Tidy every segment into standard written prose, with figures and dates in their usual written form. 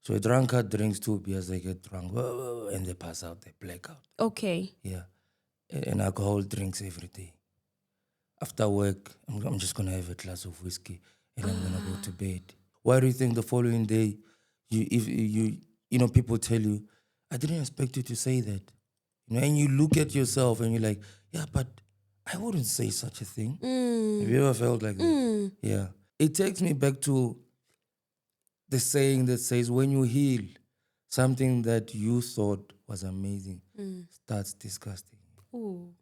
So a drunkard drinks 2 beers, they get drunk, and they pass out, they black out. Okay. Yeah. An alcohol drinks every day. After work, I'm just going to have a glass of whiskey and I'm going to go to bed. Why do you think the following day, people tell you, I didn't expect you to say that. And you look at yourself and you're like, yeah, but I wouldn't say such a thing. Have you ever felt like that? Yeah. It takes me back to the saying that says, when you heal, something that you thought was amazing starts disgusting. Ooh.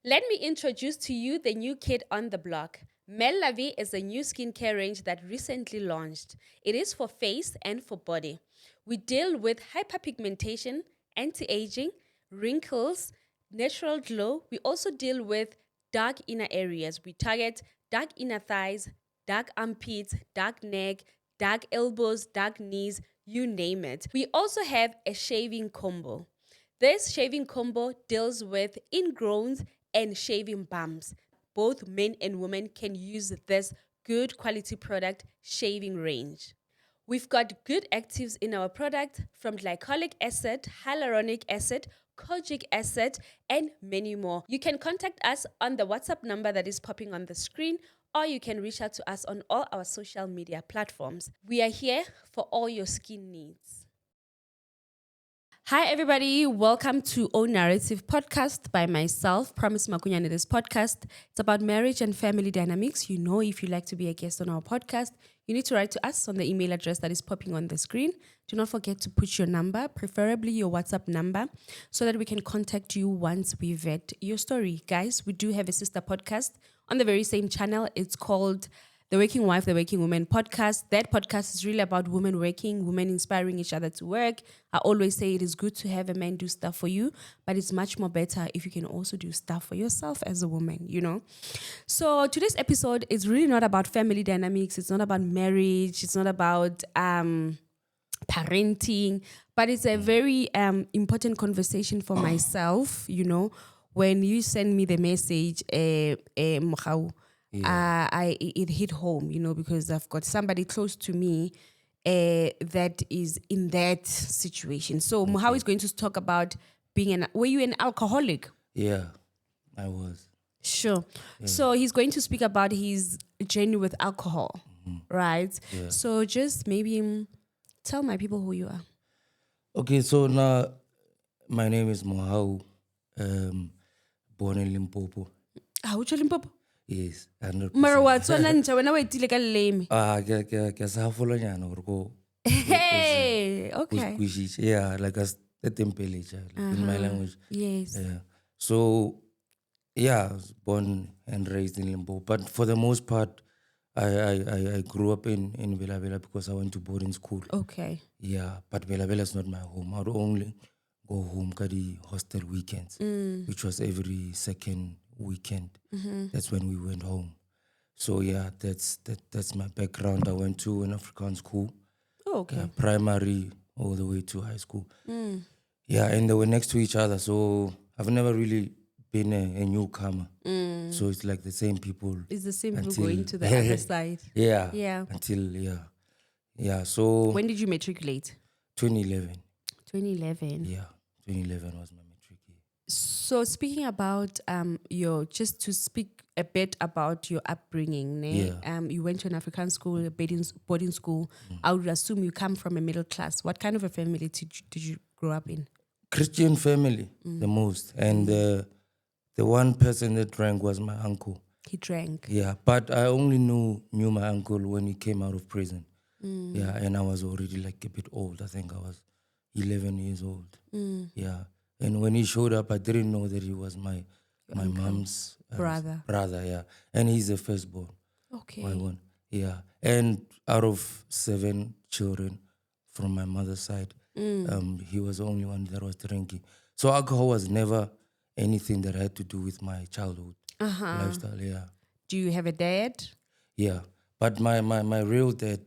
Let me introduce to you the new kid on the block. Mel La Vie is a new skincare range that recently launched. It is for face and for body. We deal with hyperpigmentation, anti-aging, wrinkles, natural glow. We also deal with dark inner areas. We target dark inner thighs, dark armpits, dark neck, dark elbows, dark knees, you name it. We also have a shaving combo. This shaving combo deals with ingrowns and shaving bumps. Both men and women can use this good quality product shaving range. We've got good actives in our product from glycolic acid, hyaluronic acid, kojic acid, and many more. You can contact us on the WhatsApp number that is popping on the screen, or you can reach out to us on all our social media platforms. We are here for all your skin needs. Hi, everybody. Welcome to O Narrative Podcast by myself, Promise Makunyane. This podcast, it's about marriage and family dynamics. If you'd like to be a guest on our podcast, you need to write to us on the email address that is popping on the screen. Do not forget to put your number, preferably your WhatsApp number, so that we can contact you once we vet your story. Guys, we do have a sister podcast on the very same channel. It's called The Working Wife, The Working Woman podcast. That podcast is really about women working, women inspiring each other to work. I always say it is good to have a man do stuff for you, but it's much more better if you can also do stuff for yourself as a woman, So today's episode is really not about family dynamics. It's not about marriage. It's not about parenting, but it's a very important conversation for myself, When you send me the message, Mohau, it hit home, because I've got somebody close to me that is in that situation. So Mohau is going to talk about were you an alcoholic? Yeah, I was. Sure. Yeah. So he's going to speak about his journey with alcohol, right? Yeah. So just maybe tell my people who you are. Okay, so now my name is Mohau, born in Limpopo. How Limpopo? Yes, 100%. Hey, okay. Yeah, like a temperature in my language. Yes. Yeah. So, yeah, I was born and raised in Limpopo. But for the most part, I grew up in Vela Vela because I went to boarding school. Okay. Yeah, but Vela Vela is not my home. I would only go home at the hostel weekends, which was every second weekend. That's when we went home. So yeah, that's my background. I went to an African school. Oh, okay. Primary all the way to high school. Yeah, and they were next to each other. So I've never really been a newcomer. So it's like the same people. It's the same people going to the other side. Yeah. Yeah. Yeah. So when did you matriculate? 2011. 2011. Yeah, 2011 was my matric year. So speaking about just to speak a bit about your upbringing, you went to an African school, a boarding school. I would assume you come from a middle class. What kind of a family did you grow up in? Christian family, the most. And the one person that drank was my uncle. He drank? Yeah, but I only knew my uncle when he came out of prison. Yeah, and I was already like a bit old. I think I was 11 years old. Yeah. And when he showed up, I didn't know that he was my mom's brother. Yeah. And he's the firstborn. Okay. Yeah. And out of 7 children from my mother's side, he was the only one that was drinking. So alcohol was never anything that had to do with my childhood lifestyle. Yeah. Do you have a dad? Yeah. But my real dad,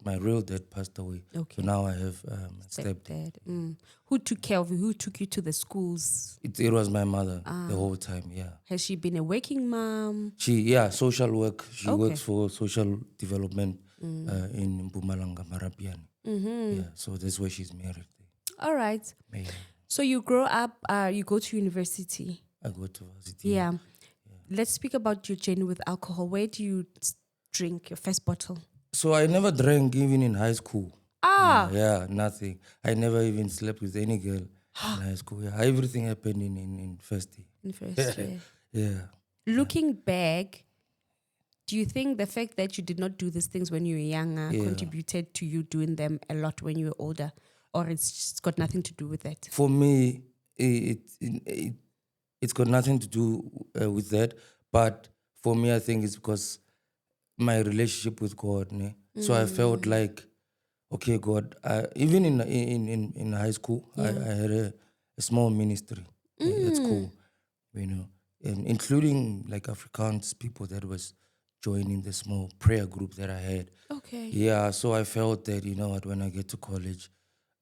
my real dad passed away. Okay. So now I have a stepdad. Stepdad. Who took care of you? Who took you to the schools? It was my mother the whole time. Yeah. Has she been a working mom? Social work. She Okay. works for social development in Mpumalanga, Marapiani. Yeah, so that's where she's married. All right. Yeah. So you grow up, you go to university. I go to university. Yeah. Let's speak about your journey with alcohol. Where do you drink your first bottle? So I never drank even in high school. Ah. Yeah, nothing. I never even slept with any girl in high school. Yeah, everything happened in first year. In first year. Yeah. Looking back, do you think the fact that you did not do these things when you were younger contributed to you doing them a lot when you were older? Or it's just got nothing to do with that? For me, it's got nothing to do with that. But for me, I think it's because my relationship with God. Ne? So I felt like, okay, God. Even in high school, I had a small ministry at school, and including like Afrikaans people that was joining the small prayer group that I had. Okay. Yeah, so I felt that, you know what, when I get to college,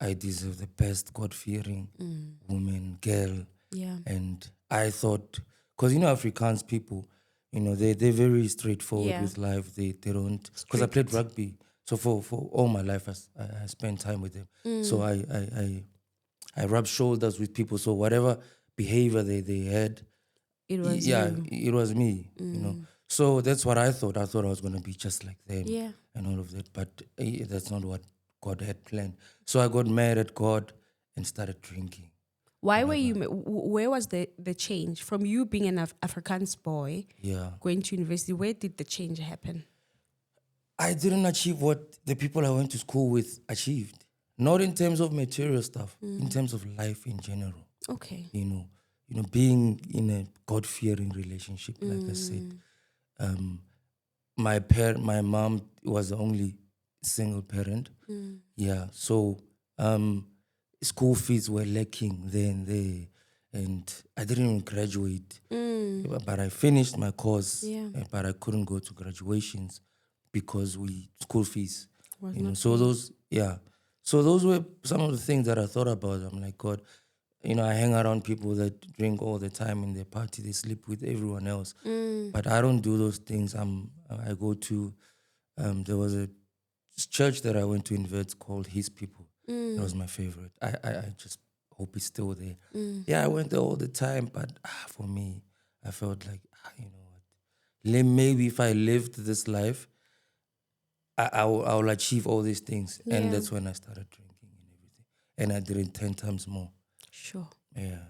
I deserve the best God-fearing woman, girl. Yeah. And I thought, because, Afrikaans people, they're very straightforward with life. They don't, because I played rugby. So for all my life, I spent time with them. So I rubbed shoulders with people. So whatever behavior they had, It was it was me, So that's what I thought. I thought I was going to be just like them and all of that. But that's not what God had planned. So I got mad at God and started drinking. Why were you, where was the change? From you being an Afrikaans boy, going to university, where did the change happen? I didn't achieve what the people I went to school with achieved. Not in terms of material stuff, in terms of life in general. Okay. Being in a God-fearing relationship, like I said. My mom was the only single parent. Yeah, so school fees were lacking then there, and I didn't even graduate. But I finished my course, but I couldn't go to graduations because school fees. So those were some of the things that I thought about. I'm like, God, I hang around people that drink all the time in their party. They sleep with everyone else. But I don't do those things. I go to, there was a church that I went to in Wits called His People. That was my favorite. I just hope it's still there. Yeah, I went there all the time. But for me, I felt like, you know what, maybe if I lived this life, I will achieve all these things. And that's when I started drinking and everything. And I did it 10 times more. Sure. Yeah.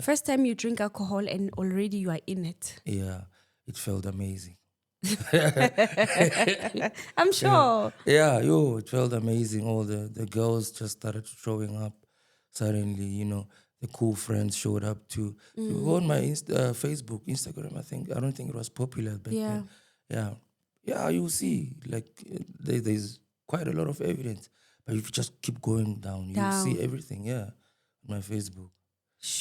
First time you drink alcohol and already you are in it. Yeah, it felt amazing. I'm sure. Yeah, it felt amazing. All the girls just started showing up suddenly, the cool friends showed up too. You go on my Facebook, Instagram, I don't think it was popular back then. Yeah, you'll see, like, there's quite a lot of evidence. But if you just keep going down, you'll see everything, on my Facebook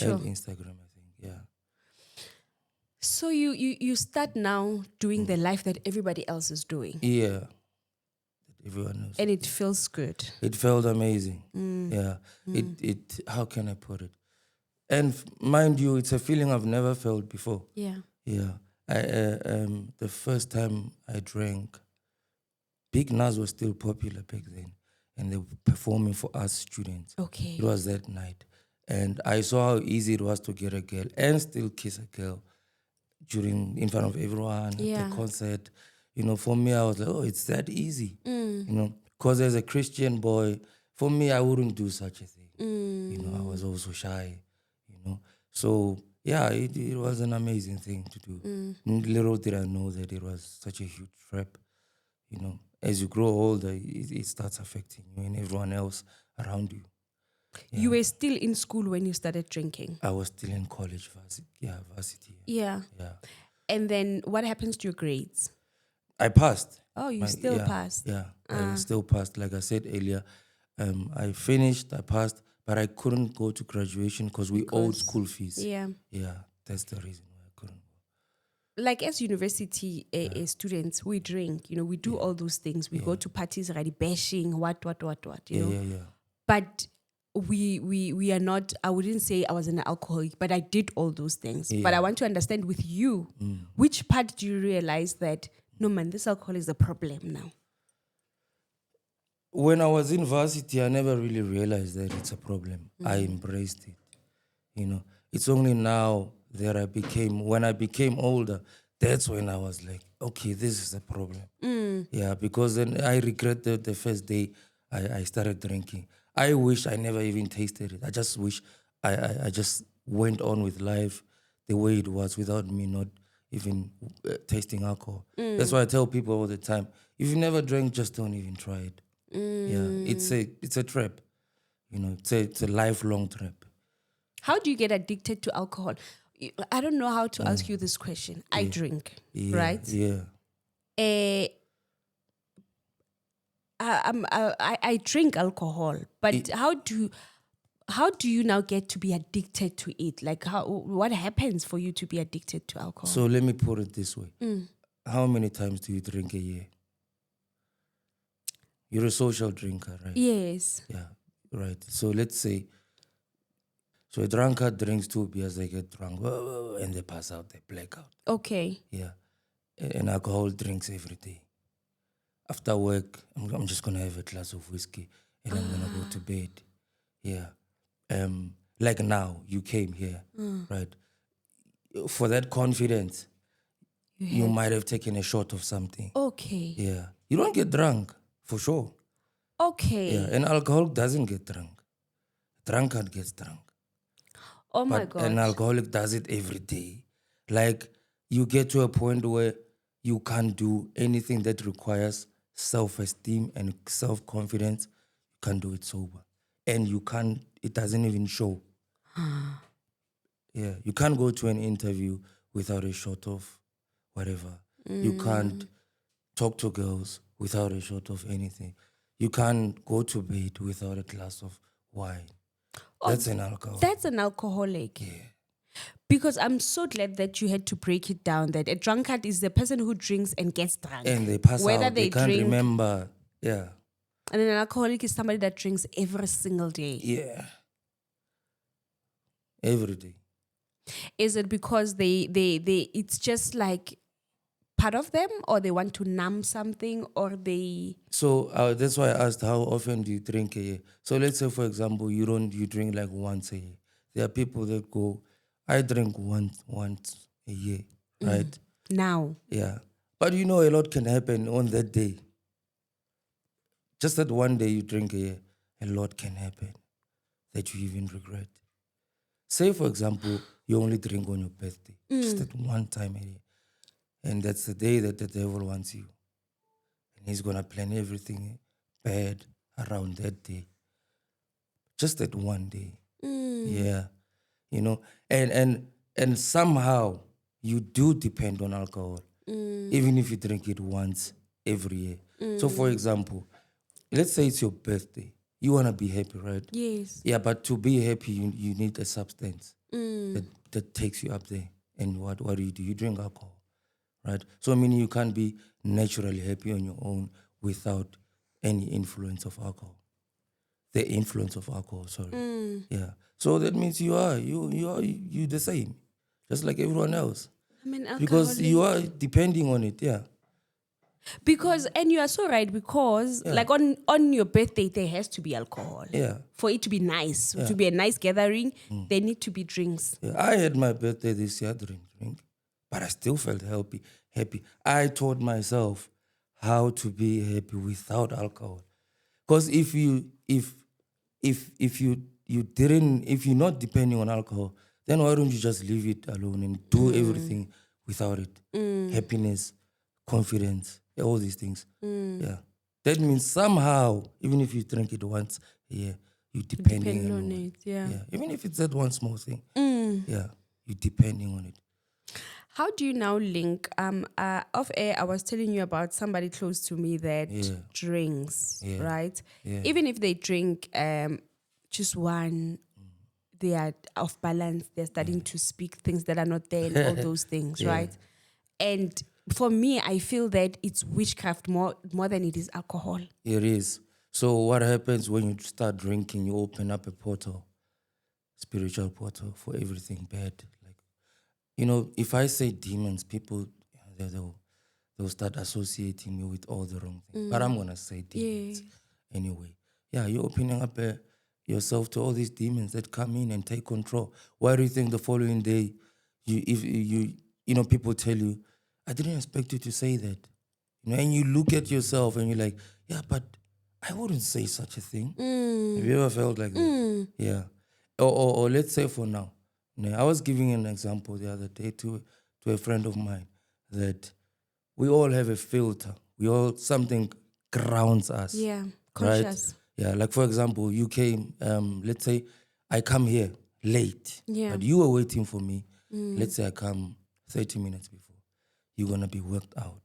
and Instagram, I think, yeah. So you start now doing the life that everybody else is doing. Yeah. Everyone knows. And it feels good. It felt amazing. Yeah. It how can I put it? And mind you, it's a feeling I've never felt before. Yeah. Yeah. The first time I drank, Big Nas was still popular back then, and they were performing for us students. Okay. It was that night. And I saw how easy it was to get a girl and still kiss a girl in front of everyone at the concert. For me, I was like, oh, it's that easy. Because as a Christian boy, for me, I wouldn't do such a thing. I was also shy, So, yeah, it was an amazing thing to do. Little did I know that it was such a huge trap. As you grow older, it starts affecting you and everyone else around you. Yeah. You were still in school when you started drinking? I was still in college, varsity. Yeah. And then what happens to your grades? I passed. Oh, you still passed? Yeah, I still passed. Like I said earlier, I finished, I passed, but I couldn't go to graduation because we owed school fees. Yeah. Yeah, that's the reason why I couldn't go. like as university students, we drink, we do all those things. We go to parties, already bashing, what, you know. Yeah. But we are not, I wouldn't say I was an alcoholic, but I did all those things. But I want to understand with you, which part do you realize that, no man, this alcohol is a problem now? When I was in varsity, I never really realized that it's a problem. I embraced it. It's only now that when I became older, that's when I was like, okay, this is a problem. Yeah, because then I regret the first day I started drinking. I wish I never even tasted it. I just wish I just went on with life the way it was without me not even tasting alcohol. That's why I tell people all the time, if you never drank, just don't even try it. Yeah, it's a trap. It's a lifelong trap. How do you get addicted to alcohol? I don't know how to ask you this question. I drink, right? Yeah. I drink alcohol, but how do you now get to be addicted to it? Like, what happens for you to be addicted to alcohol? So let me put it this way. How many times do you drink a year? You're a social drinker, right? Yes. Yeah, right. So let's say, a drunkard drinks 2 beers, they get drunk, and they pass out, they black out. Okay. Yeah. An alcohol drinks every day. After work, I'm just going to have a glass of whiskey and I'm going to go to bed. Yeah. Like now, you came here, right? For that confidence, you might have taken a shot of something. Okay. Yeah. You don't get drunk, for sure. Okay. Yeah. An alcoholic doesn't get drunk. A drunkard gets drunk. Oh my But God. an alcoholic does it every day. Like, you get to a point where you can't do anything that requires self-esteem and self-confidence. You can't do it sober. And it doesn't even show. Yeah, you can't go to an interview without a shot of whatever. You can't talk to girls without a shot of anything. You can't go to bed without a glass of wine. That's an alcoholic. That's an alcoholic. Yeah. Because I'm so glad that you had to break it down that a drunkard is the person who drinks and gets drunk. And they pass Whether out. They can't drink, remember. Yeah. And an alcoholic is somebody that drinks every single day. Yeah. Every day. Is it because they it's just like part of them, or they want to numb something, or they... So that's why I asked, how often do you drink a year? So let's say, for example, you drink like once a year. There are people that go, I drink once a year, right? Now. Yeah. But a lot can happen on that day. Just that one day you drink a year, a lot can happen that you even regret. Say, for example, you only drink on your birthday, just that one time a year. And that's the day that the devil wants you. And he's going to plan everything bad around that day. Just that one day. Yeah. And somehow you do depend on alcohol, even if you drink it once every year. So, for example, let's say it's your birthday. You want to be happy, right? Yes. Yeah, but to be happy, you need a substance that takes you up there. And what do? You drink alcohol. Right? So meaning you can't be naturally happy on your own without any influence of alcohol. The influence of alcohol, sorry. Yeah. So that means you are the same, just like everyone else. I'm an alcoholic. Because you are depending on it, yeah. Because, and you are so right, because like on your birthday, there has to be alcohol. Yeah. For it to be nice, to be a nice gathering, there need to be drinks. Yeah. I had my birthday this year, drink. But I still felt happy. I taught myself how to be happy without alcohol. Because if you're not depending on alcohol, then why don't you just leave it alone and do everything without it? Happiness, confidence, all these things. Yeah. That means somehow, even if you drink it once a year, you're depending on it. Yeah. Even if it's that one small thing. Yeah. You're depending on it. How do you now link? Off air, I was telling you about somebody close to me that drinks, right? Yeah. Even if they drink just one, they are off balance. They're starting to speak things that are not there and all those things, right? And for me, I feel that it's witchcraft more than it is alcohol. It is. So what happens when you start drinking? You open up a portal, spiritual portal for everything bad. Like, you know, if I say demons, people they'll start associating me with all the wrong things. But I'm gonna say demons anyway. Yeah, you're opening up yourself to all these demons that come in and take control. Why do you think the following day, people tell you, I didn't expect you to say that. You know, and you look at yourself and you're like, yeah, but I wouldn't say such a thing. Have you ever felt like that? Yeah. Or let's say for now. You know, I was giving an example the other day to a friend of mine that we all have a filter. Something grounds us. Yeah, right? conscious. Yeah, like for example, you came, let's say I come here late, Yeah. but you were waiting for me. Let's say I come 30 minutes before. You're going to be worked out.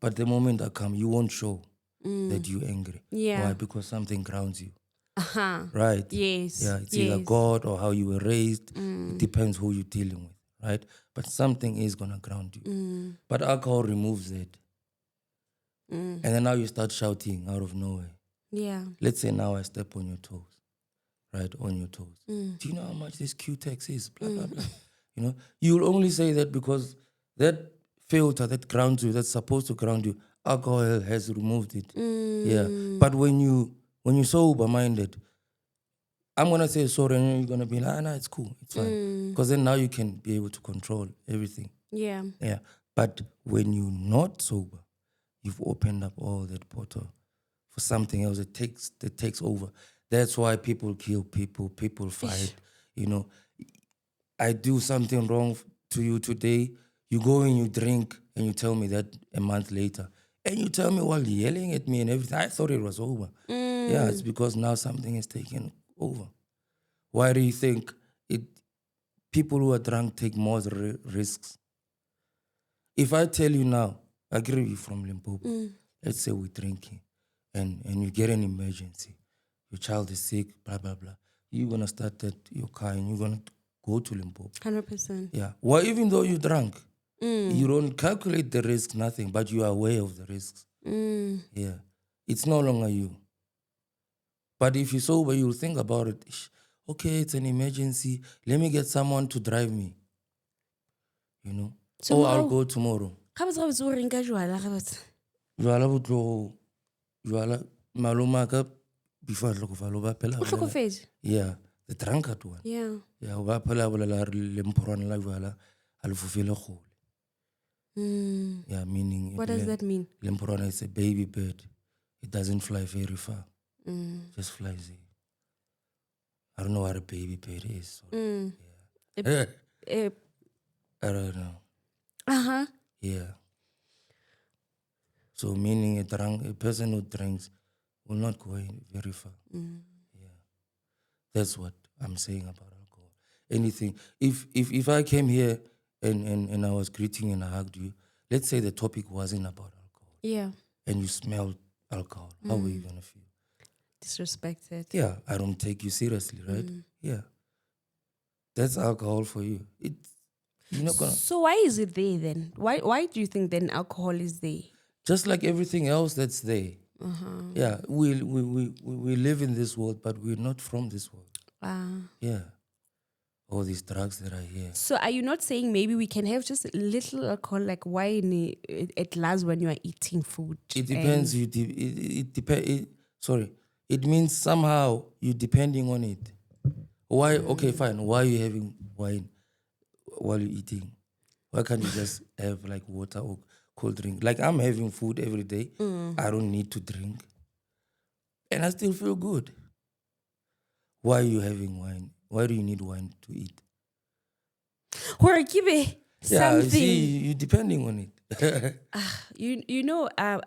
But the moment I come, you won't show that you're angry. Yeah. Why? Because something grounds you. Uh-huh. Right? Yes. Yeah, it's either God or how you were raised. It depends who you're dealing with, right? But something is going to ground you. But alcohol removes it. And then now you start shouting out of nowhere. Yeah. Let's say now I step on your toes, right? On your toes. Do you know how much this Q-Tex is? Blah, blah, blah. You know, you'll only say that because that filter that grounds you, that's supposed to ground you, alcohol has removed it. Yeah. But when you're sober-minded, I'm going to say sorry and you're going to be like, nah, it's cool. It's fine. Because then now you can be able to control everything. Yeah. Yeah. But when you're not sober, you've opened up all that portal for something else that takes over. That's why people kill people fight. You know, I do something wrong to you today, you go and you drink and you tell me that a month later. And you tell me while yelling at me and everything, I thought it was over. Yeah, it's because now something is taken over. Why do you think people who are drunk take more risks? If I tell you now, I agree with you from Limpopo, let's say we're drinking and you get an emergency, your child is sick, blah, blah, blah. You're going to start at your car and you're going to go to Limpopo. 100%. Yeah. Well, even though you're drunk, you don't calculate the risk, nothing, but you are aware of the risks. Yeah. It's no longer you. But if you're sober, you'll think about it. Okay, it's an emergency. Let me get someone to drive me. You know? I'll go tomorrow. Jwala bo tlo jwala maloma ka before I go follow yeah, the drunkard one. Yeah. Yeah, ba phela bolela le mphorwana la jwala a le fofile kgole. Yeah, meaning what does that mean? Le mphorwana is a baby bird. It doesn't fly very far. Just flies there. I don't know what a baby bird is. So, yeah. I don't know. Uh-huh. Yeah. So meaning a person who drinks will not go very far. Yeah. That's what I'm saying about alcohol. Anything. If I came here and I was greeting and I hugged you, let's say the topic wasn't about alcohol. Yeah. And you smelled alcohol, how were you gonna feel? Disrespected. Yeah, I don't take you seriously, right? Yeah. That's alcohol for you. You're not gonna. So why is it there then? Why do you think then alcohol is there? Just like everything else that's there. Yeah, we live in this world, but we're not from this world. Yeah. All these drugs that are here. So are you not saying maybe we can have just a little alcohol, like wine at glass when you are eating food? It depends. It means somehow you're depending on it. Why? Okay, fine. Why are you having wine while you're eating? Why can't you just have like water or cold drink? Like I'm having food every day. I don't need to drink. And I still feel good. Why are you having wine? Why do you need wine to eat? Or give it something. See, you're depending on it.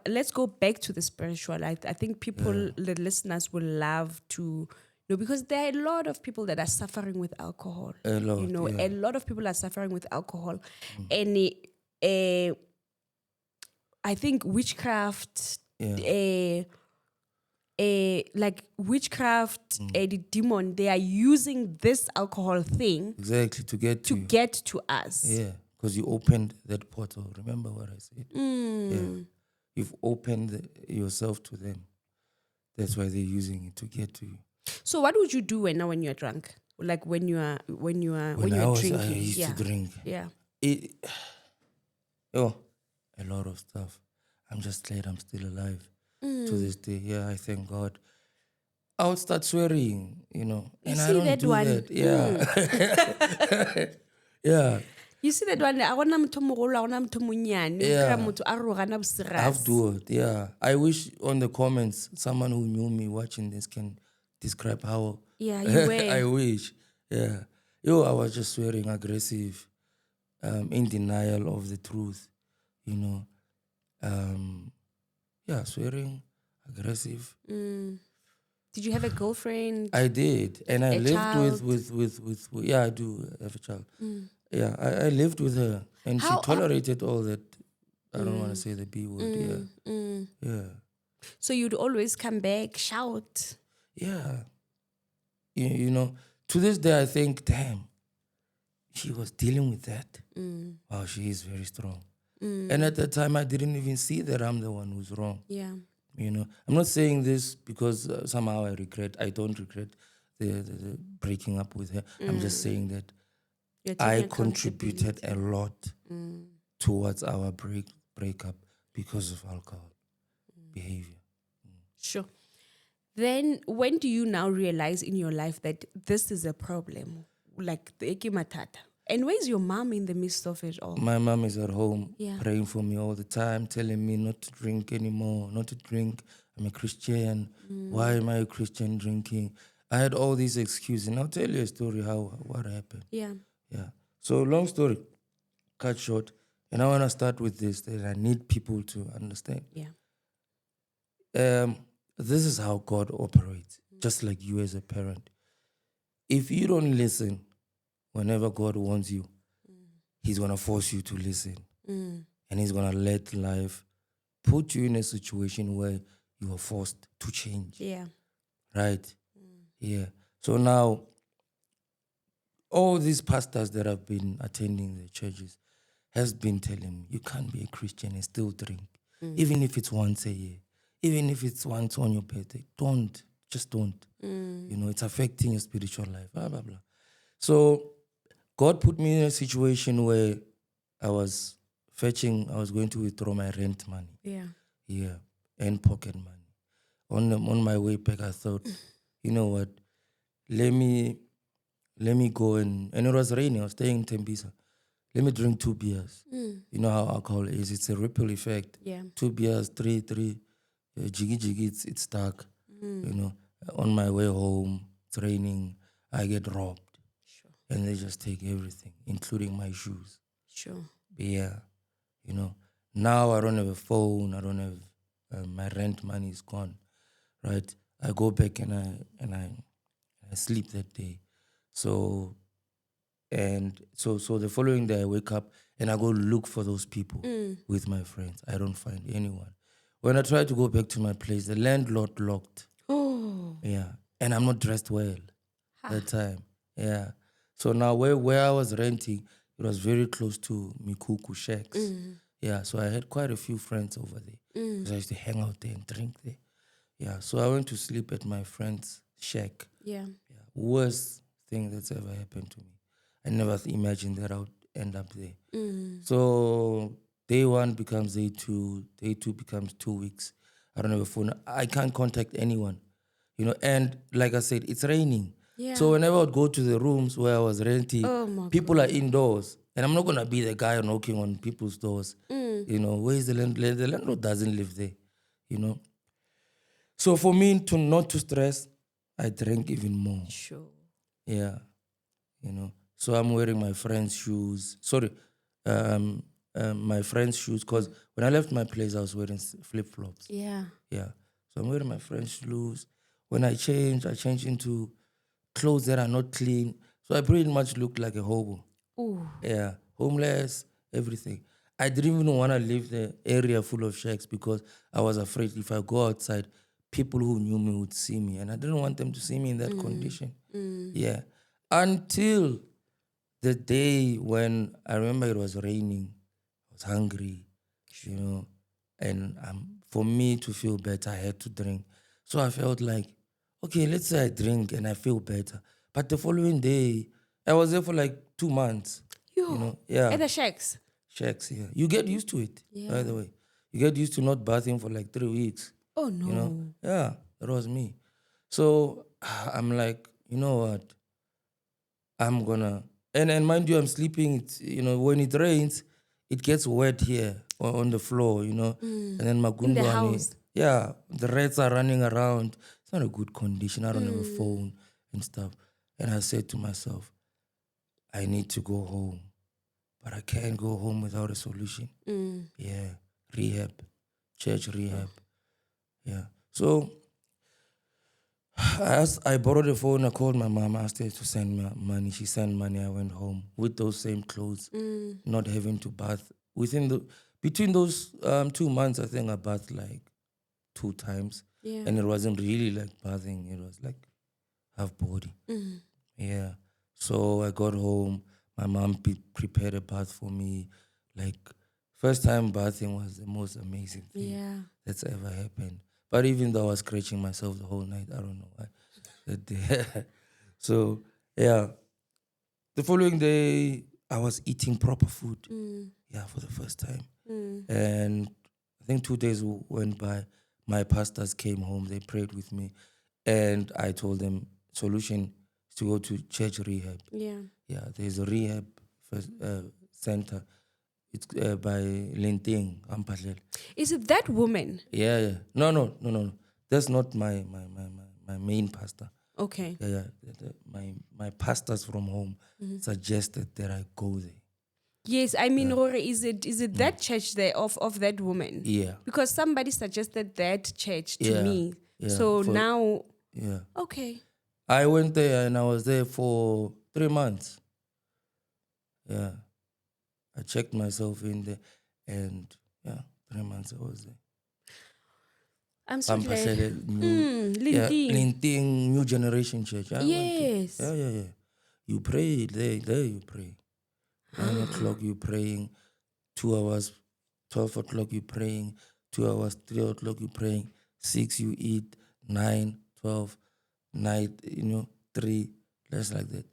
Let's go back to the spiritual. I think people, the listeners, will love to know, because there are a lot of people that are suffering with alcohol. A lot, a lot of people are suffering with alcohol, and I think witchcraft. Like witchcraft, the demon, they are using this alcohol thing exactly to get to us. Yeah, because you opened that portal. Remember what I said? Yeah. You've opened yourself to them. That's why they're using it to get to you. So what would you do when you're drunk? Like when you're When you're I drinking? used Yeah. to drink. Yeah. It, oh, a lot of stuff. I'm just glad I'm still alive to this day. Yeah, I thank God. I would start swearing, and I see don't that do one? that. Yeah. Yeah. You see that one? I want to mogolo, I want to munyane. Yeah. Motho a rogana I've bosiras. do it. Yeah. I wish on the comments someone who knew me watching this can describe how. Yeah, you were. I wish. Yeah. I was just swearing, aggressive, in denial of the truth, you know. Swearing, aggressive. Did you have a girlfriend? I did, and I A lived child? with. Yeah, I do have a child. Yeah, I lived with her, and she How- tolerated all that. I don't want to say the B word. Yeah. So you'd always come back, shout. Yeah. To this day, I think, damn, she was dealing with that. Wow, she is very strong. And at that time, I didn't even see that I'm the one who's wrong. Yeah. I'm not saying this because somehow I don't regret the breaking up with her. I'm just saying that You're I taking contributed a lot towards our breakup because of alcohol behavior. Sure. Then when do you now realize in your life that this is a problem? Like the ekimatata. And where's your mom in the midst of it all? My mom is at home Yeah. praying for me all the time, telling me not to drink anymore, not to drink. I'm a Christian. Why am I a Christian drinking? I had all these excuses. And I'll tell you a story what happened. Yeah. Yeah. So long story, cut short. And I want to start with this, that I need people to understand. Yeah. This is how God operates, just like you as a parent. If you don't listen whenever God wants you, He's going to force you to listen. And He's going to let life put you in a situation where you are forced to change. Yeah. Right? Yeah. So now, all these pastors that have been attending the churches has been telling me, you can't be a Christian and still drink. Even if it's once a year. Even if it's once on your birthday. Don't. Just don't. It's affecting your spiritual life. Blah, blah, blah. So God put me in a situation where I was going to withdraw my rent money. Yeah. Yeah. And pocket money. On my way back, I thought, you know what? Let me go and it was raining. I was staying in Tembisa. Let me drink 2 beers. You know how alcohol is. It's a ripple effect. Yeah. 2 beers, three, jiggy, it's stuck. On my way home, it's raining. I get robbed. Sure. And they just take everything, including my shoes. Sure. But yeah, now I don't have a phone. I don't have, my rent money is gone, right? I go back and I sleep that day. So the following day I wake up and I go look for those people with my friends. I don't find anyone. When I try to go back to my place, the landlord locked. Oh. Yeah. And I'm not dressed well that time. Yeah. So now where I was renting, it was very close to Mikuku Shacks. Yeah. So I had quite a few friends over there. Because I used to hang out there and drink there. Yeah. So I went to sleep at my friend's shack. Yeah. Worst thing that's ever happened to me. I never imagined that I would end up there. So day 1 becomes day 2. Day 2 becomes 2 weeks. I don't have a phone. I can't contact anyone. And like I said, it's raining. Yeah. So whenever I would go to the rooms where I was renting, Oh my people are indoors. And I'm not going to be the guy knocking on people's doors. Where is the landlord? The landlord doesn't live there. So for me not to stress, I drank even more. Sure. Yeah. So I'm wearing my friend's shoes. Sorry, my friend's shoes, because when I left my place, I was wearing flip-flops. Yeah. Yeah. So I'm wearing my friend's shoes. When I change into clothes that are not clean. So I pretty much looked like a hobo. Ooh. Yeah. Homeless, everything. I didn't even want to leave the area full of shacks because I was afraid if I go outside, people who knew me would see me. And I didn't want them to see me in that condition. Yeah. Until the day when I remember it was raining, I was hungry, you know, and for me to feel better, I had to drink. So I felt like, okay, let's say I drink and I feel better. But the following day, I was there for like 2 months. You know, yeah. At the shacks. Shacks, yeah. You get used to it, by the way. You get used to not bathing for like 3 weeks. Oh no. You know, yeah, that was me. So I'm like, you know what? I'm gonna and mind you, I'm sleeping. It's, you know, when it rains, it gets wet here on the floor. You know, and then magundwani, house. yeah, the rats are running around. It's not a good condition. I don't have a phone and stuff. And I said to myself, I need to go home, but I can't go home without a solution. Yeah, rehab, church rehab. Yeah, so I borrowed a phone. I called my mom, asked her to send me money. She sent money. I went home with those same clothes, not having to bath. Between those 2 months, I think I bathed like 2 times, and it wasn't really like bathing. It was like half body. Yeah. So I got home. My mom prepared a bath for me. Like, first time bathing was the most amazing thing that's ever happened. But even though I was scratching myself the whole night, I don't know why. That day. So, yeah. The following day, I was eating proper food. Yeah, for the first time. And I think 2 days went by. My pastors came home. They prayed with me. And I told them, solution is to go to church rehab. Yeah, there's a rehab center. It's by Linting, Ampalel. Is it that woman? Yeah. No. That's not my main pastor. Okay. Yeah. My pastors from home suggested that I go there. Yes, I mean, Rory, is it that church there of that woman? Yeah. Because somebody suggested that church to Yeah, me. yeah, So now, Yeah. okay. I went there and I was there for 3 months. Yeah. I checked myself in there and 3 months I was there. I'm so glad. Linting New Generation Church. I Yes. went there. Yeah. You pray, there you pray. 9 o'clock you praying, 2 hours, 12 o'clock you praying, 2 hours, 3 o'clock you praying, 6 you eat, 9, 12, night, 3, just like that.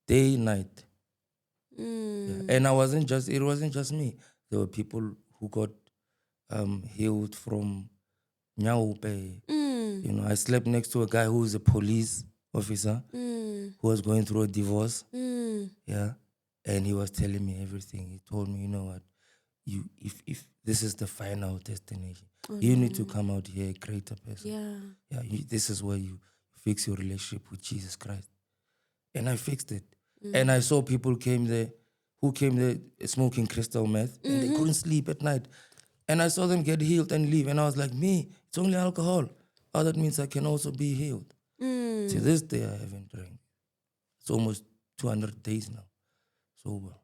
Day, night. Yeah. And it wasn't just me. There were people who got healed from Nyaupe. I slept next to a guy who was a police officer who was going through a divorce. Yeah. And he was telling me everything. He told me, you know what, if this is the final destination, you need to come out here a greater person. Yeah. This is where you fix your relationship with Jesus Christ. And I fixed it. And I saw people who came there smoking crystal meth and they couldn't sleep at night. And I saw them get healed and leave. And I was like, me, it's only alcohol. Oh, that means I can also be healed. To this day, I haven't drank. It's almost 200 days now. Sober.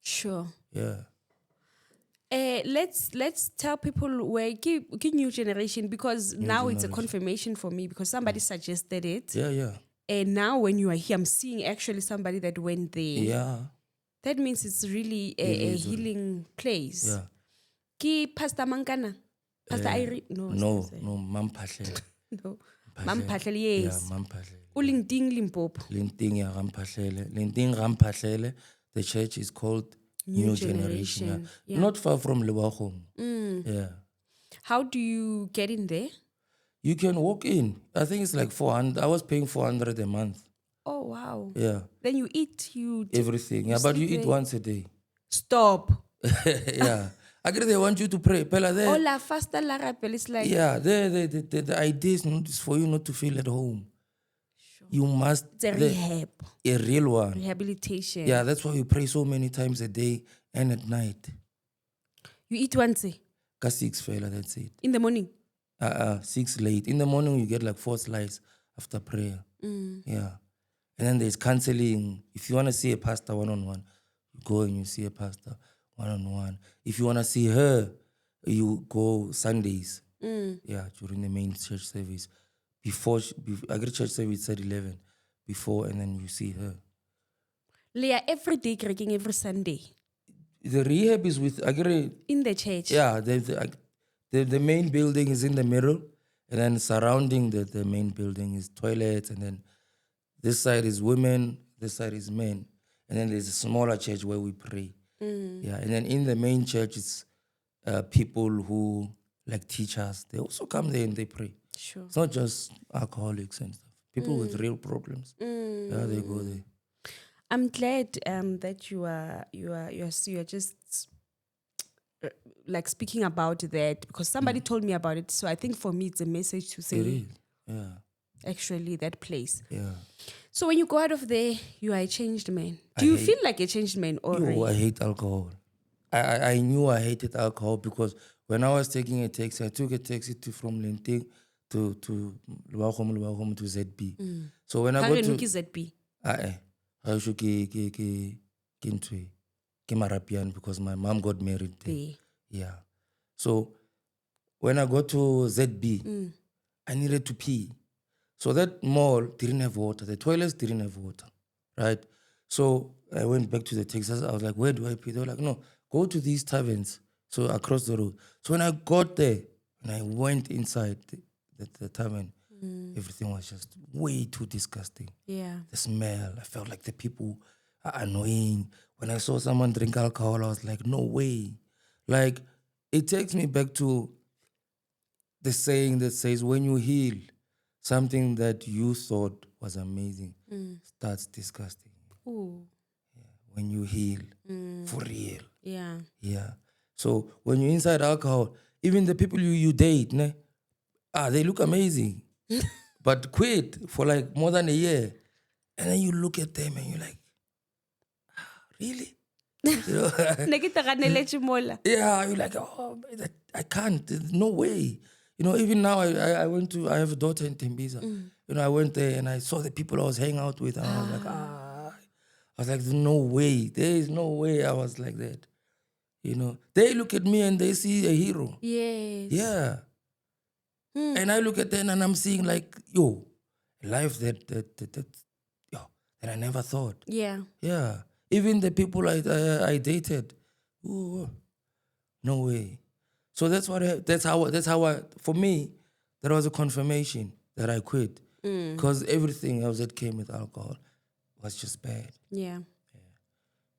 Sure. Yeah. Let's tell people where give new generation, because now it's a confirmation for me because somebody suggested it. Yeah. And now when you are here, I'm seeing actually somebody that went there. Yeah. That means it's really a healing place. Yeah. Ki Pastor Mankana? Pastor Iri? No, Mam Pashlele. No. Mam Pashlele, yes. Yeah, Mam Pashlele. Ulinting Limpopo. Linting Rampashlele. Linting Rampashlele. The church is called New Generation. Yeah. Not far from Lewahong. Yeah. How do you get in there? You can walk in. I think it's like 400. I was paying 400 a month. Oh, wow. Yeah. Then you eat, everything. Yeah, but you eat once a day. Stop. Yeah. I guess they want you to pray. Pela there. Oh, la fasta la rappel. It's like... Yeah, the idea is for you not to feel at home. Sure. You must... It's a rehab. A real one. Rehabilitation. Yeah, that's why you pray so many times a day and at night. You eat once a... 6 fella, that's it. In the morning? 6 late. In the morning, you get like 4 slices after prayer. Yeah. And then there's counseling. If you want to see a pastor one-on-one, you go and you see a pastor one-on-one. If you want to see her, you go Sundays. Yeah, during the main church service. Before I get church service at 11. Before, and then you see her. Leah, every day, drinking every Sunday The rehab is with, I agree, in the church. yeah, the main building is in the middle, and then surrounding the main building is toilets, and then this side is women, this side is men, and then there's a smaller church where we pray. Yeah, and then in the main church, it's people who like teachers. They also come there and they pray. Sure. It's not just alcoholics and stuff. People with real problems. Yeah, they go there. I'm glad that you are just like speaking about that, because somebody told me about it. So I think for me it's a message to It say is. Yeah, actually that place. yeah. So when you go out of there, you are a changed man. Do you feel like a changed man Yo, I already? hate alcohol. I knew I hated alcohol because when I was taking a taxi, I took a taxi from Lenting to Luahom to ZB. So when I How got do you to ZB? I should ke Marapian because my mom got married there. There. Yeah. So when I got to ZB, I needed to pee. So that mall didn't have water. The toilets didn't have water, right? So I went back to the Texas. I was like, where do I pee? They were like, no, go to these taverns. So across the road. So when I got there, and I went inside the tavern, everything was just way too disgusting. Yeah. The smell, I felt like the people are annoying. When I saw someone drink alcohol, I was like, no way. Like, it takes me back to the saying that says, when you heal, something that you thought was amazing starts disgusting. Ooh. When you heal, for real. Yeah. Yeah. So when you're inside alcohol, even the people you date, ne, they look amazing. But quit for like more than a year. And then you look at them and you're like, really? You know? Yeah, you're like, oh, I can't. There's no way. You know, even now, I have a daughter in Tembisa. You know, I went there and I saw the people I was hanging out with, and I was like, I was like, there's no way. There is no way I was like that. You know, they look at me and they see a hero. Yes. Yeah. And I look at them and I'm seeing like, yo, a life that I never thought. Yeah. Yeah. Even the people I dated, ooh, no way. So that's how I, for me, that was a confirmation that I quit. Because everything else that came with alcohol was just bad. Yeah.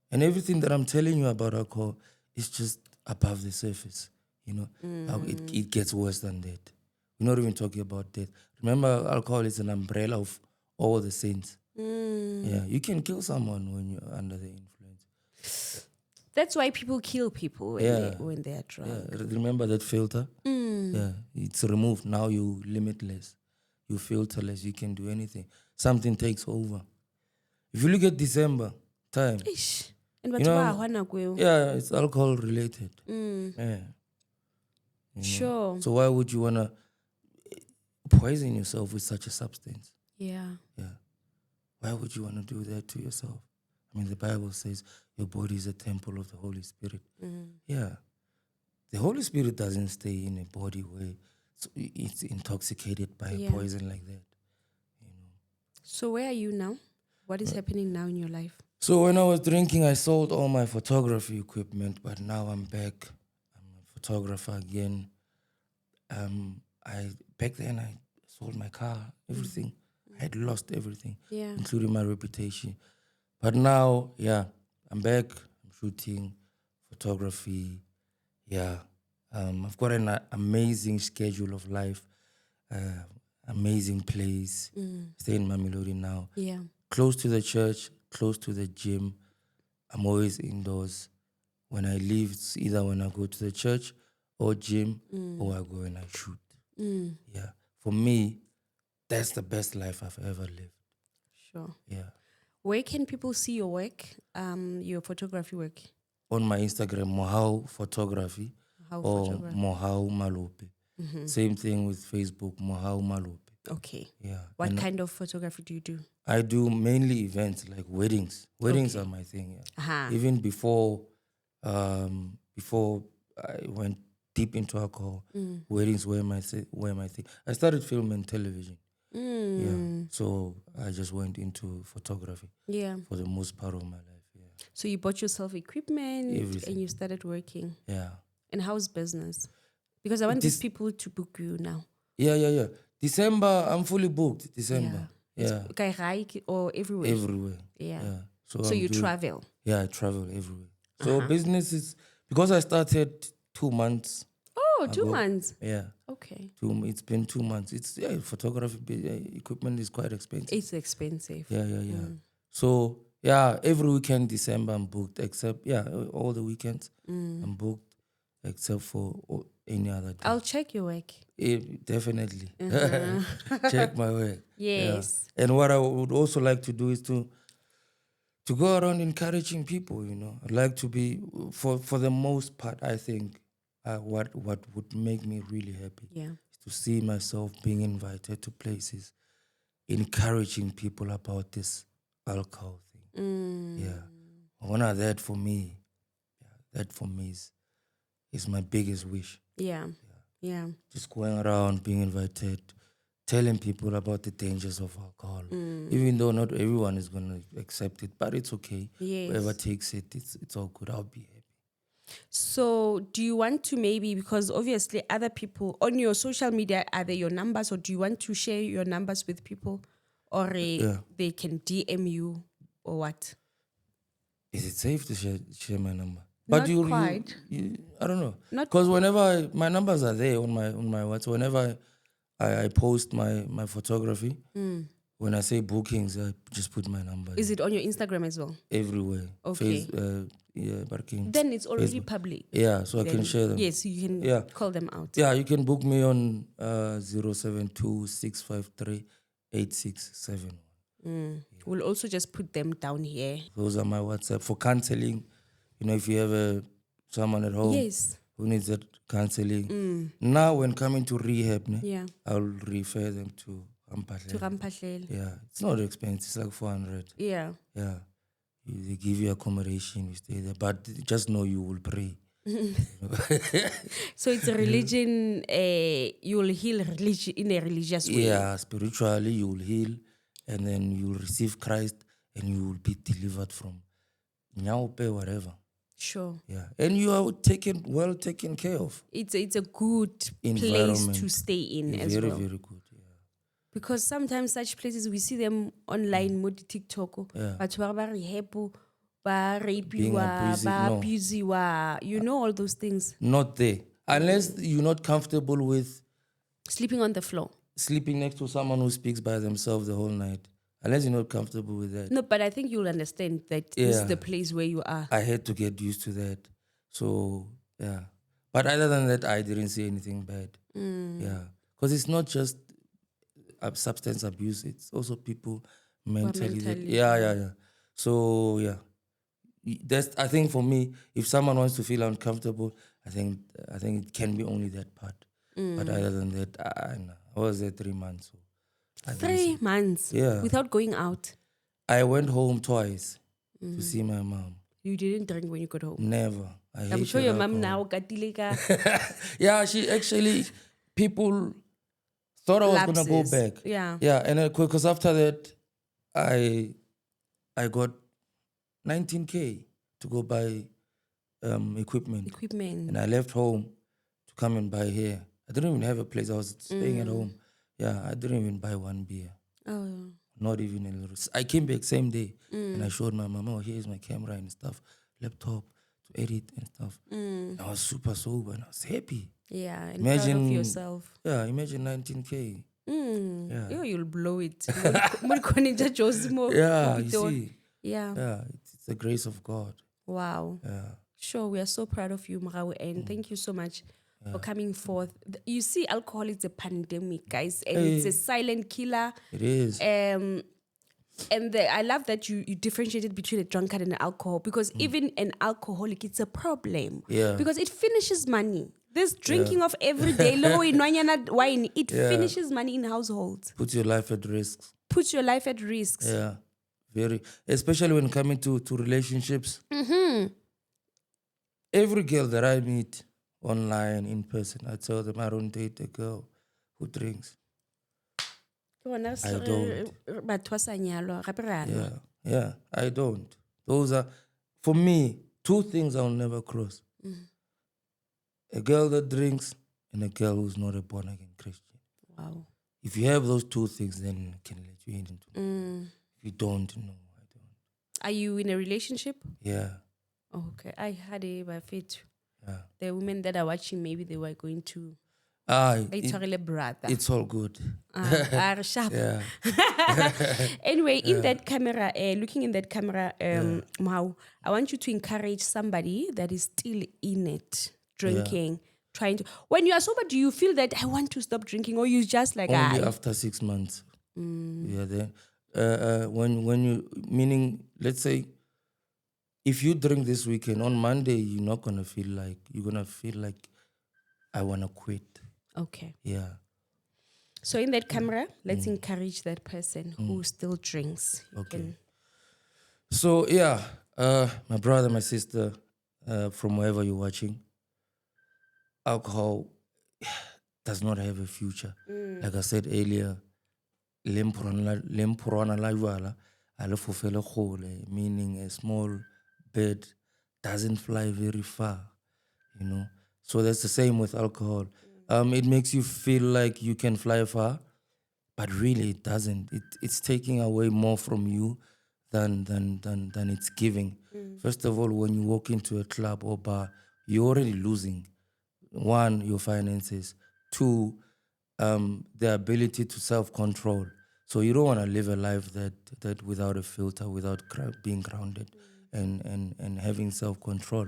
And everything that I'm telling you about alcohol is just above the surface. You know, how it gets worse than that. We're not even talking about that. Remember, alcohol is an umbrella of all the sins. Yeah, you can kill someone when you're under the influence. That's why people kill people when they are drunk. Yeah, remember that filter? Yeah, it's removed. Now you limitless. You filterless. You can do anything. Something takes over. If you look at December time, Ish. And you know, yeah, it's alcohol related. Yeah. You know? Sure. So why would you wanna poison yourself with such a substance? Yeah. Yeah. Why would you want to do that to yourself? I mean, the Bible says your body is a temple of the Holy Spirit. Yeah. The Holy Spirit doesn't stay in a body where it's intoxicated by a poison like that. You know. So where are you now? What is happening now in your life? So when I was drinking, I sold all my photography equipment, but now I'm back. I'm a photographer again. Back then I sold my car, everything. I had lost everything, including my reputation. But now, yeah, I'm back. I'm shooting photography. Yeah, I've got an amazing schedule of life. Amazing place. Stay in Mamelodi now. Yeah. Close to the church, close to the gym. I'm always indoors. When I leave, it's either when I go to the church or gym or I go and I shoot. Yeah. For me, that's the best life I've ever lived. Sure. Yeah. Where can people see your work, your photography work? On my Instagram, Mohau Photography Mohau Malope. Same thing with Facebook, Mohau Malope. Okay. Yeah. What kind of photography do you do? I do mainly events like weddings. Weddings are my thing. Yeah. Even before I went deep into alcohol, weddings were my thing. I started filming television. Yeah. So I just went into photography Yeah. for the most part of my life. Yeah. So you bought yourself equipment Everything. and you started working. Yeah. And how's business? Because I want these This, people to book you now. yeah. December, I'm fully booked. December. Yeah. It's or everywhere. Everywhere. Yeah. Yeah. So So I'm you doing, travel. yeah, I travel everywhere. So business is, because I started 2 months Oh, ago. 2 months. Yeah. Okay. It's been 2 months. It's, yeah, photography equipment is quite expensive. It's expensive. Yeah. So, yeah, every weekend, December, I'm booked, except, yeah, all the weekends, I'm booked, except for any other day. I'll check your work. Definitely. Check my work. Yes. Yeah. And what I would also like to do is to go around encouraging people, I'd like to be, for the most part, I think, what would make me really happy Yeah. is to see myself being invited to places, encouraging people about this alcohol thing. Yeah. One of that for me, is my biggest wish. Yeah. Just going around, being invited, telling people about the dangers of alcohol. Even though not everyone is going to accept it, but it's okay. Yes. Whoever takes it, it's all good. I'll be happy. So do you want to maybe, because obviously other people on your social media, are they your numbers, or do you want to share your numbers with people, or they can DM you or what? Is it safe to share my number? Not But quite. I don't know. Not Because whenever my numbers are there on my WhatsApp, whenever I post my photography, when I say bookings, I just put my number Is it on your Instagram as well? everywhere. Okay. Barking. Then it's already Facebook. public. Yeah, so I can share them. Yes, you can call them out. Yeah, you can book me on 072 653 8671. We'll also just put them down here. Those are my WhatsApp. For counseling, if you have someone at home Yes. who needs that counseling. Now, when coming to rehab, Yeah. I'll refer them to To Ampahlele. Rampahlele. Yeah, it's not expensive. It's like 400. Yeah. Yeah, they give you accommodation, you stay there. But just know you will pray. So it's a religion, you'll heal religion in a religious way. Yeah, spiritually you will heal, and then you will receive Christ, and you will be delivered from nyaupe, whatever. Sure. Yeah, and you are well taken care of. It's a good place Environment. to stay in as Very, well. very good. Yeah. Because sometimes such places, we see them online, mo TikTok, Yeah. but ba rehab, ba Being rapiwa, abusive, ba no. abusiwa, all those things. Not there. Unless you're not comfortable with Sleeping on the floor. sleeping next to someone who speaks by themselves the whole night. Unless you're not comfortable with that. No, but I think you'll understand that this is the place where you are. I had to get used to that. So, yeah. But other than that, I didn't see anything bad. Yeah. Because it's not just substance abuse, it's also people mentally. Yeah. So, yeah. I think for me, if someone wants to feel uncomfortable, I think it can be only that part. But other than that, I was there 3 months. So 3 months. Yeah. Without going out. I went home twice to see my mom. You didn't drink when you got home. Never. I'm sure your mom now katile ka Yeah, she actually, people thought I was going to go lapses. back. Yeah. Yeah, and because after that, I got 19K to go buy equipment. And I left home to come and buy here. I didn't even have a place. I was staying at home. Yeah, I didn't even buy one beer. Oh. Not even a little. I came back same day and I showed my mom, oh, here's my camera and stuff, laptop to edit and stuff. I was super sober and I was happy. Yeah, and proud of yourself. Yeah, imagine 19K. Yeah. You'll blow it. Yeah, you see. Yeah. Yeah, it's the grace of God. Wow. Yeah. Sure, we are so proud of you, Mohau, and thank you so much for coming forth. You see, alcohol is a pandemic, guys, and it's a silent killer. It is. And I love that you differentiated between a drunkard and an alcohol, because even an alcoholic, it's a problem. Yeah. Because it finishes money. This drinking of every day, wine, it finishes money in households. Puts your life at risk. Puts your life at risk. Yeah. Very. Especially when coming to relationships. Every girl that I meet online, in person, I tell them I don't date a girl who drinks. I don't. batho ba sa nyalwa, gape re a nwa. Yeah, I don't. Those are, for me, two things I'll never cross. A girl that drinks and a girl who's not a born again Christian. Wow. If you have those two things, then I can let you into it. If you don't, no, I don't. Are you in a relationship? Yeah, Oh, okay. I had a by fit. yeah. The women that are watching, maybe they were going to. Brother. It's all good. Are sharp. Yeah. Anyway, in that camera, looking in that camera, Mohau, I want you to encourage somebody that is still in it, drinking, trying to. When you are sober, do you feel that I want to stop drinking, or you just like Only after 6 months. Yeah, then when you, meaning, let's say, if you drink this weekend, on Monday you're not gonna feel like, you're gonna feel like I wanna quit. Okay. Yeah. So in that camera, let's encourage that person who still drinks. Okay. So yeah, my brother, my sister, from wherever you're watching, alcohol does not have a future. Like I said earlier, lemporwana la jwala a le fofele kgole, meaning a small bird doesn't fly very far, you know. So that's the same with alcohol. It makes you feel like you can fly far, but really it doesn't. It's taking away more from you than it's giving. First of all, when you walk into a club or bar, you're already losing. One, your finances. Two, the ability to self-control. So you don't want to live a life that without a filter, without being grounded and having self-control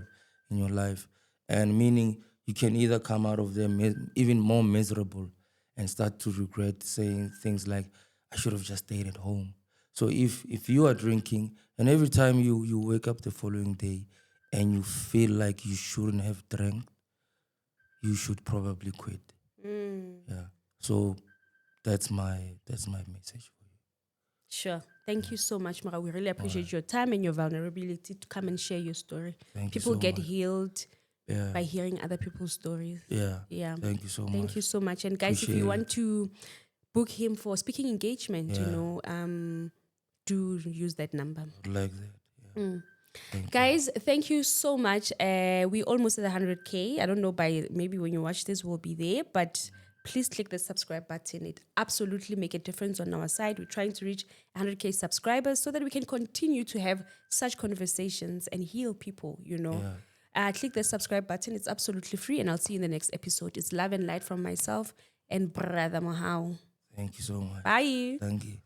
in your life. And meaning you can either come out of there even more miserable and start to regret saying things like, I should have just stayed at home. So if you are drinking and every time you wake up the following day and you feel like you shouldn't have drank, you should probably quit. Yeah. So that's my message for you. Sure. Thank you so much, Mara. We really appreciate your time and your vulnerability to come and share your story. Thank People you so get much. healed by hearing other people's stories. Yeah. Yeah. Thank you so much. Thank you so much. And guys, Appreciate if you it. want to book him for speaking engagement, do use that number. Like that. Yeah. Guys, thank you so much. We almost at 100K. I don't know, by maybe when you watch this, we'll be there. But please click the subscribe button. It absolutely make a difference on our side. We're trying to reach 100K subscribers so that we can continue to have such conversations and heal people, you know. Click the subscribe button. It's absolutely free. And I'll see you in the next episode. It's love and light from myself and Brother Mohau. Thank you so much. Bye. Thank you.